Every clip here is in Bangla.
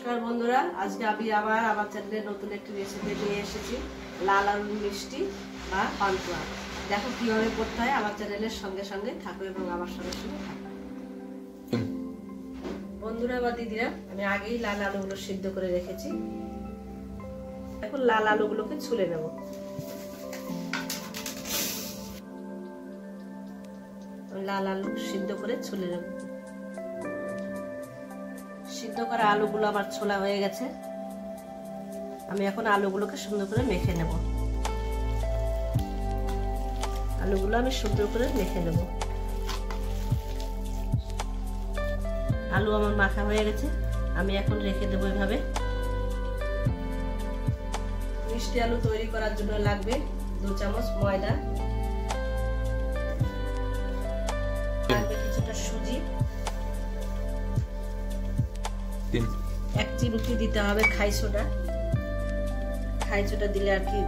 নমস্কার বন্ধুরা, আজকে আমি আবার আমার চ্যানেলে নতুন একটি রেসিপি নিয়ে এসেছি, লাল আলুর মিষ্টি বা পান্তুয়া। দেখো কিভাবে করতে হয়। আমার চ্যানেলের সঙ্গে সঙ্গে থাকো এবং আমার সঙ্গে সঙ্গে থাকো। বন্ধুরা বা দিদিরা, আমি আগেই লাল আলুগুলো সিদ্ধ করে রেখেছি। এখন লাল আলুগুলোকে ছুলে নেব। লাল আলু সিদ্ধ করে ছুলে নেব। সিদ্ধ করা আলুগুলো আমার ছোলা হয়ে গেছে। আমি এখন আলুগুলোকে সুন্দর করে মেখে নেব। আলুগুলো আমি সুন্দর করে মেখে নেব। আলু আমার মাখা হয়ে গেছে। আমি এখন রেখে দেবো এভাবে। মিষ্টি আলু তৈরি করার জন্য লাগবে 2 চামচ ময়দা, লাগবে কিছুটা সুজি, 1 চিমটি দিতে হবে খাই সোডা। খাই সোডা দিলে আর কি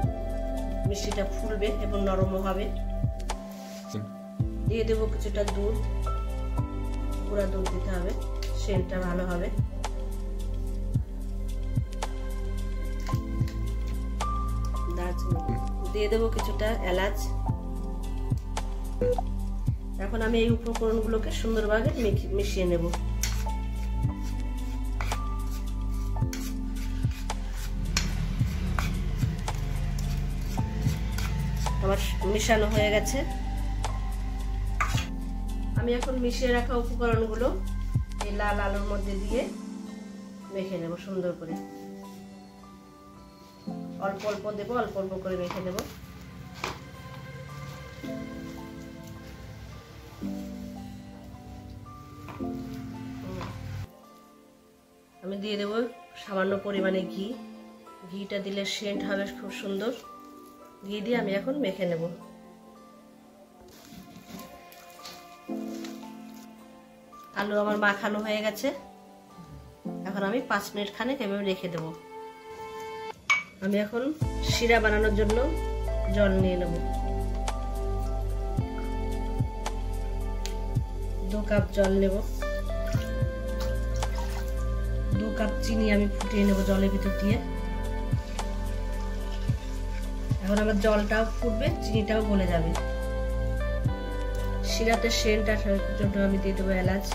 মিষ্টিটা ফুলবে এবং নরমও হবে। দিয়ে দেবো কিছুটা দুধ, গুঁড়া দুধ দিতে হবে, সেন্টটা ভালো হবে। দিয়ে দেবো কিছুটা এলাচ। এখন আমি এই উপকরণগুলোকে সুন্দরভাবে মিশিয়ে নেব। আমার মিশানো হয়ে গেছে। আমি এখন মিশিয়ে রাখা উপকরণগুলো এই লাল আলুর মধ্যে দিয়ে মেখে নেব সুন্দর করে। অল্প অল্প দেবো, অল্প অল্প করে মেখে নেব। আমি দিয়ে দেবো সামান্য পরিমাণে ঘি। ঘিটা দিলে সেন্ট হবে খুব সুন্দর। ঘি দিয়ে আমি এখন মেখে নেব। আলু আমার মাখানো হয়ে গেছে। এখন আমি 5 মিনিট খানেক এভাবে রেখে দেব। আমি এখন শিরা বানানোর জন্য জল নিয়ে নেব। 2 কাপ জল নেব। 2 কাপ চিনি আমি ফুটিয়ে নেব জলের ভিতর দিয়ে। এখন আমার জলটাও ফুটবে, চিনিটাও গলে যাবে। শিরাতে সেন্ট আসার জন্য আমি দিয়ে দেবো এলাচ।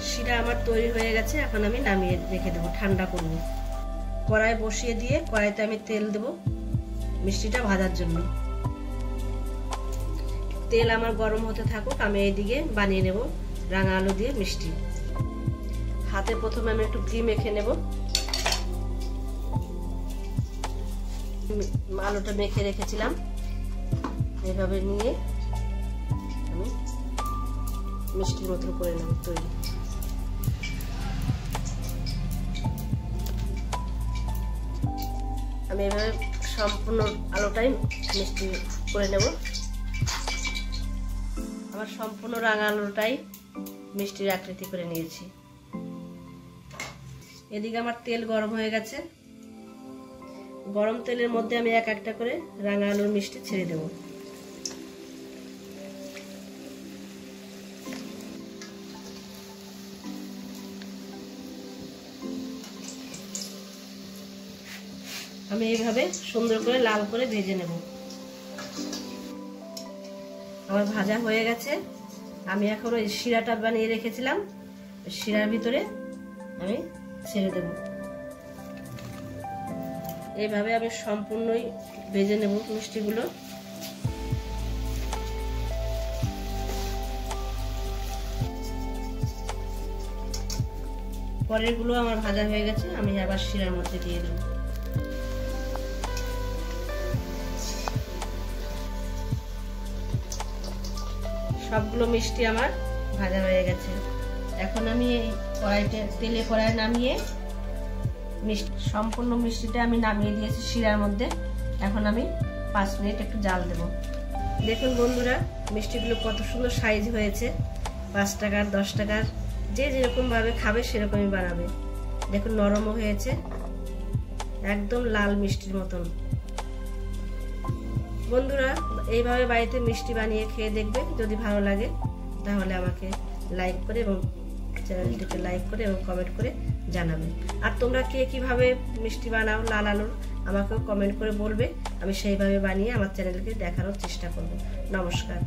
শিরা আমার তৈরি হয়ে গেছে। এখন আমি নামিয়ে রেখে দেবো, ঠান্ডা করব। কড়াই বসিয়ে দিয়ে কড়াইতে আমি তেল দেব মিষ্টিটা ভাজার জন্য। তেল আমার গরম হতে থাকুক, আমি এইদিকে বানিয়ে নেব রাঙা আলু দিয়ে মিষ্টি। হাতে প্রথমে আমি একটু ঘি মেখে নেব। আলুটা মেখে রেখেছিলাম, এভাবে নিয়ে আমি মিষ্টির মতন করে নেব তৈরি। আমি এভাবে সম্পূর্ণ আলুটাই মিষ্টি করে নেব। আমার সম্পূর্ণ রাঙা আলুটাই মিষ্টির আকৃতি করে নিয়েছি। এদিকে আমার তেল গরম হয়ে গেছে। গরম তেলের মধ্যে আমি এক একটা করে রাঙা আলুর মিষ্টি ছেড়ে দেব। আমি এইভাবে সুন্দর করে লাল করে ভেজে নেব। আমার ভাজা হয়ে গেছে। আমি এখন ওই শিরাটা বানিয়ে রেখেছিলাম, শিরার ভিতরে আমি ছেড়ে দেব। এইভাবে আমি সম্পূর্ণই ভেজে নেব মিষ্টিগুলো। পরেরগুলো আমার ভাজা হয়ে গেছে। আমি আবার শিরার মধ্যে দিয়ে দেব। সবগুলো মিষ্টি আমার ভাজা হয়ে গেছে। এখন আমি এই তেলে কড়াই নামিয়ে সম্পূর্ণ মিষ্টিটা আমি নামিয়ে দিয়েছি শিরার মধ্যে। এখন আমি 5 মিনিট একটু জাল দেব। দেখুন বন্ধুরা, মিষ্টিগুলো কত সুন্দর সাইজ হয়েছে। 5 টাকার, 10 টাকার, যে যেরকম ভাবে খাবে সেরকমই বানাবে। দেখুন নরমও হয়েছে, একদম লাল মিষ্টির মতন। বন্ধুরা এইভাবে বাড়িতে মিষ্টি বানিয়ে খেয়ে দেখবে। যদি ভালো লাগে তাহলে আমাকে লাইক করে এবং চ্যানেলটিকে লাইক করে এবং কমেন্ট করে জানাবে। আর তোমরা কে কিভাবে মিষ্টি বানাও লাল আলুর আমাকেও কমেন্ট করে বলবে, আমি সেইভাবে বানিয়ে আমার চ্যানেলকে দেখানোর চেষ্টা করব। নমস্কার।